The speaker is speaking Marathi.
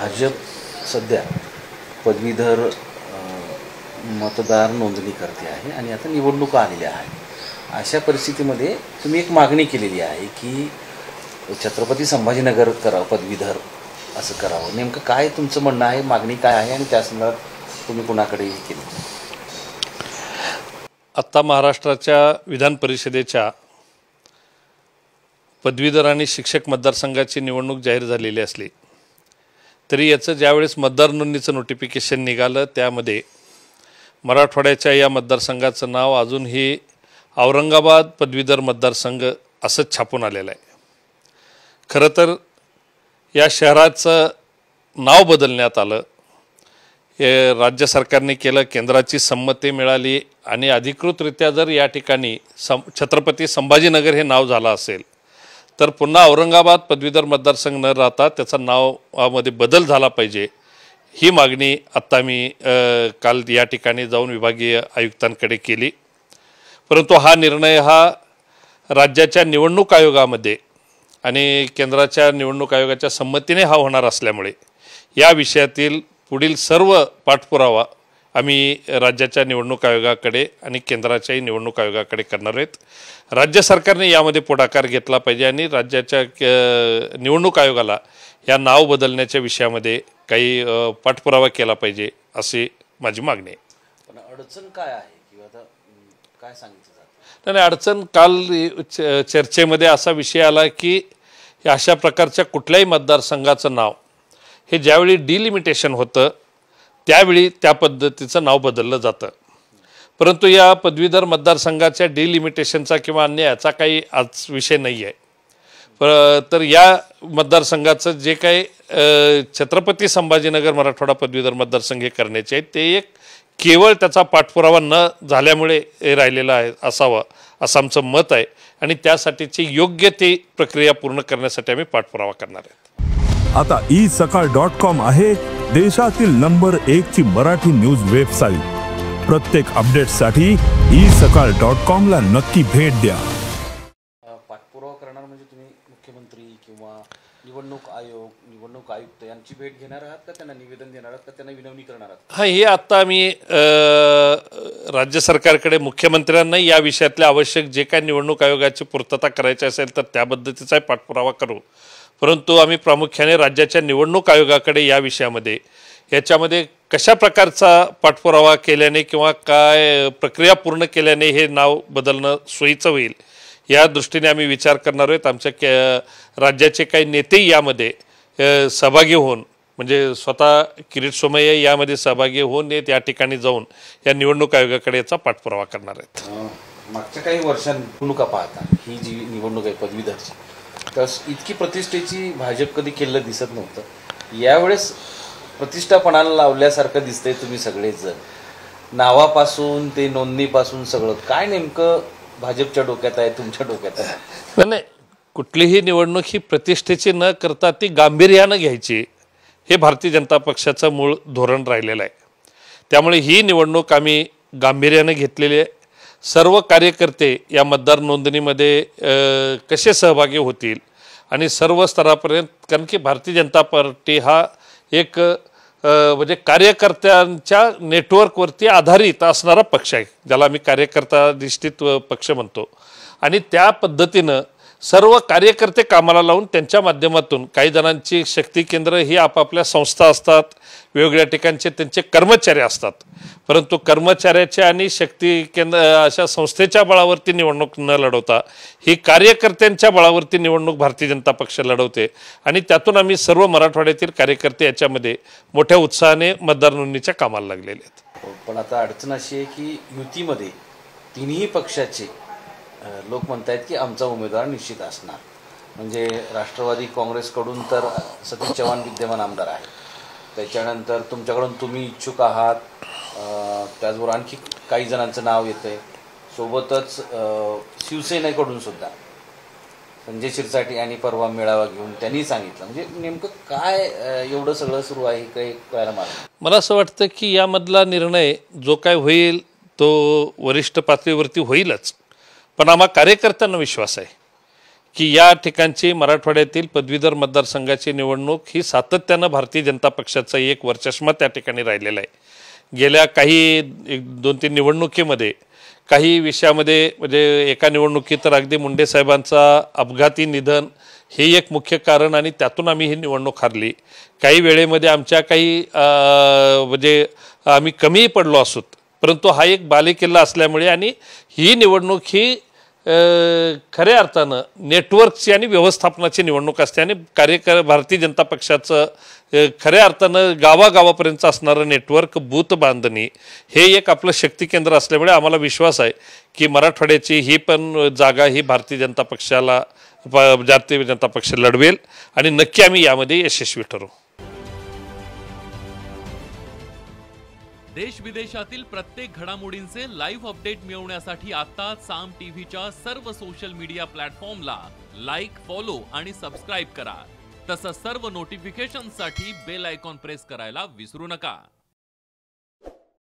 भाजप सध्या पदवीधर मतदार नोंदणी करते आहे आणि आता निवडणुका आलेल्या आहेत। अशा परिस्थितीमध्ये तुम्ही एक मागणी केलेली आहे की छत्रपती संभाजीनगर करावं, पदवीधर असं करावं। नेमकं काय तुमचं म्हणणं आहे, मागणी काय आहे आणि त्या संदर्भात तुम्ही कुणाकडे केली? आता महाराष्ट्राच्या विधान परिषदेच्या पदवीधर आणि शिक्षक मतदारसंघाची निवडणूक जाहीर झालेली असली तरी याचं ज्यावेळेस मतदार नोंदणीचं नोटिफिकेशन निघालं त्यामध्ये मराठवाड्याच्या या मतदारसंघाचं नाव अजूनही औरंगाबाद पदवीधर मतदारसंघ असंच छापून आलेलं आहे। खरं तर या शहराचं नाव बदलण्यात आलं, हे राज्य सरकारने केलं, केंद्राची संमती मिळाली आणि अधिकृतरित्या जर या ठिकाणी छत्रपती संभाजीनगर हे नाव झालं असेल तर पुन्हा औरंगाबाद पदवीधर मतदारसंघ न राहता त्याचं नावामध्ये बदल झाला पाहिजे, ही मागणी आत्ता मी काल या ठिकाणी जाऊन विभागीय आयुक्तांकडे केली। परंतु हा निर्णय हा राज्याच्या निवडणूक आयोगामध्ये आणि केंद्राच्या निवडणूक आयोगाच्या संमतीने हा होणार असल्यामुळे या विषयातील पुढील सर्व पाठपुरावा आम्ही राज्याच्या निवडणूक आयोगाकडे आणि केंद्राच्याही निवडणूक आयोगाकडे करणार आहेत। राज्य सरकारने यामध्ये पुढाकार घेतला पाहिजे आणि राज्याच्या निवडणूक आयोगाला या नाव बदलण्याच्या विषयामध्ये काही पाठपुरावा केला पाहिजे अशी माझी मागणी आहे। पण अडचण काय आहे किंवा आता काय सांगितलं जातं? नाही, अडचण काल चर्चेमध्ये असा विषय आला की अशा प्रकारच्या कुठल्याही मतदारसंघाचं नाव हे ज्यावेळी डिलिमिटेशन होतं त्यावेळी त्या पद्धतीचं नाव बदललं जातं। परंतु या पदवीधर मतदारसंघाच्या डिलिमिटेशनचा किंवा अन्य याचा काही आज विषय नाही आहे। तर या मतदारसंघाचं जे काही छत्रपती संभाजीनगर मराठवाडा पदवीधर मतदारसंघ हे करण्याचे आहेत ते एक केवळ त्याचा पाठपुरावा न झाल्यामुळे राहिलेला आहे असावा असं आमचं मत आहे आणि त्यासाठीची योग्य ती प्रक्रिया पूर्ण करण्यासाठी आम्ही पाठपुरावा करणार आहे। आता isakal.com आहे देशातील नंबर 1 ची मराठी न्यूज वेबसाईट। प्रत्येक अपडेटसाठी isakal.com ला नक्की भेट द्या। पाठपुरावा करणार म्हणजे तुम्ही मुख्यमंत्री किंवा निवडणूक आयोग, निवडणूक आयुक्त यांची भेट घेणार आहात का, त्यांना निवेदन देणार आहात का, त्यांना विनवणी करणार आहात? हां, हे आता आम्ही राज्य सरकारकडे मुख्यमंत्र्यांना या विषयातले आवश्यक जे काही निवडणूक आयोगाची पूर्तता करायची असेल तर त्या पद्धतीचा पाठपुरावा करू। परंतु आम्ही प्रामुख्याने राज्याच्या निवडणूक आयोगाकडे या विषयामध्ये याच्यामध्ये कशा प्रकारचा पाठपुरावा केल्याने किंवा काय प्रक्रिया पूर्ण केल्याने हे नाव बदलणं सोयीचं होईल या दृष्टीने आम्ही विचार करणार आहोत। आमच्या राज्याचे काही नेते यामध्ये सहभागी होऊन म्हणजे स्वतः किरीट सोमय्या यामध्ये सहभागी होऊन या ठिकाणी जाऊन या निवडणूक आयोगाकडे याचा पाठपुरावा करणार आहेत। मागच्या काही वर्षांत निवडणुका पाहता ही जी निवडणूक आहे पदवीधरची तर इतकी प्रतिष्ठेची भाजप कधी केलं दिसत नव्हतं। यावेळेस प्रतिष्ठापणाला लावल्यासारखं दिसतंय तुम्ही सगळेच जण, नावापासून ते नोंदणीपासून सगळं काय नेमकं भाजपच्या डोक्यात आहे, तुमच्या डोक्यात आहे? नाही, कुठलीही निवडणूक ही प्रतिष्ठेची न करता ती गांभीर्यानं घ्यायची हे भारतीय जनता पक्षाचं मूळ धोरण राहिलेलं आहे। त्यामुळे ही निवडणूक आम्ही गांभीर्यानं घेतलेली आहे। सर्व कार्यकर्ते या मतदार नोंदणीमध्ये कसे सहभागी होतील आणि सर्व स्तरापर्यंत, कारण की भारतीय जनता पार्टी हा एक म्हणजे कार्यकर्त्यांच्या नेटवर्कवरती आधारित असणारा पक्ष आहे, ज्याला आम्ही कार्यकर्ताधिष्ठित पक्ष म्हणतो आणि त्या पद्धतीनं सर्व कार्यकर्ते कामाला लावून त्यांच्या माध्यमातून काही जणांची शक्ती केंद्र ही आपापल्या संस्था असतात, वेगवेगळ्या ठिकाणचे त्यांचे कर्मचारी असतात, परंतु कर्मचाऱ्याच्या आणि शक्ती केंद्र अशा संस्थेच्या बळावरती निवडणूक न लढवता ही कार्यकर्त्यांच्या बळावरती निवडणूक भारतीय जनता पक्ष लढवते आणि त्यातून आम्ही सर्व मराठवाड्यातील कार्यकर्ते याच्यामध्ये मोठ्या उत्साहाने मतदार नोंदणीच्या कामाला लागलेले आहेत। पण आता अडचण अशी आहे की युतीमध्ये तिन्ही पक्षाचे लोक म्हणतात की आमचा उमेदवार निश्चित असणार, म्हणजे राष्ट्रवादी काँग्रेसकडून तर सतीश चव्हाण विद्यमान आमदार आहे, त्याच्यानंतर तुमच्याकडून तुम्ही इच्छुक आहात, त्याचबरोबर आणखी काही जणांचं नाव येतं आहे, सोबतच शिवसेनेकडून सुद्धा संजय शिरसाट यांनी परवा मेळावा घेऊन त्यांनी सांगितलं, म्हणजे नेमकं काय एवढं सगळं सुरू आहे काही कळायला मला असं वाटतं की यामधला निर्णय जो काय होईल तो वरिष्ठ पातळीवरती होईलच, पण आम्हा कार्यकर्त्यांना विश्वास आहे की या ठिकाणची मराठवाड्यातील पदवीधर मतदारसंघाची निवडणूक ही सातत्यानं भारतीय जनता पक्षाचा एक वरचष्मा त्या ठिकाणी राहिलेला आहे। गेल्या काही 2-3 निवडणुकीमध्ये काही विषयामध्ये म्हणजे एका निवडणुकीत तर अगदी मुंडे साहेबांचा अपघाती निधन हे एक मुख्य कारण आणि त्यातून आम्ही ही निवडणूक हारली। काही वेळेमध्ये आमच्या काही म्हणजे आम्ही कमी पडलो असोत, परंतु हा एक बालेकिल्ला असल्यामुळे आणि ही निवडणूक ही खऱ्या अर्थानं नेटवर्कची आणि व्यवस्थापनाची निवडणूक असते आणि भारतीय जनता पक्षाचं खऱ्या अर्थानं गावागावापर्यंत असणारं नेटवर्क बूथ बांधणी हे एक आपलं शक्ती केंद्र असल्यामुळे आम्हाला विश्वास आहे की मराठवाड्याची ही पण जागा ही भारतीय जनता पक्ष लढवेल आणि नक्की आम्ही यामध्ये यशस्वी ठरू। देश विदेशातील प्रत्येक घडामोडींचे लाईव्ह अपडेट मिळवण्यासाठी आता साम टीव्हीच्या सर्व सोशल मीडिया प्लॅटफॉर्मला लाईक, फॉलो आणि सबस्क्राईब करा। तसंच सर्व नोटिफिकेशनसाठी बेल आयकॉन प्रेस करायला विसरू नका।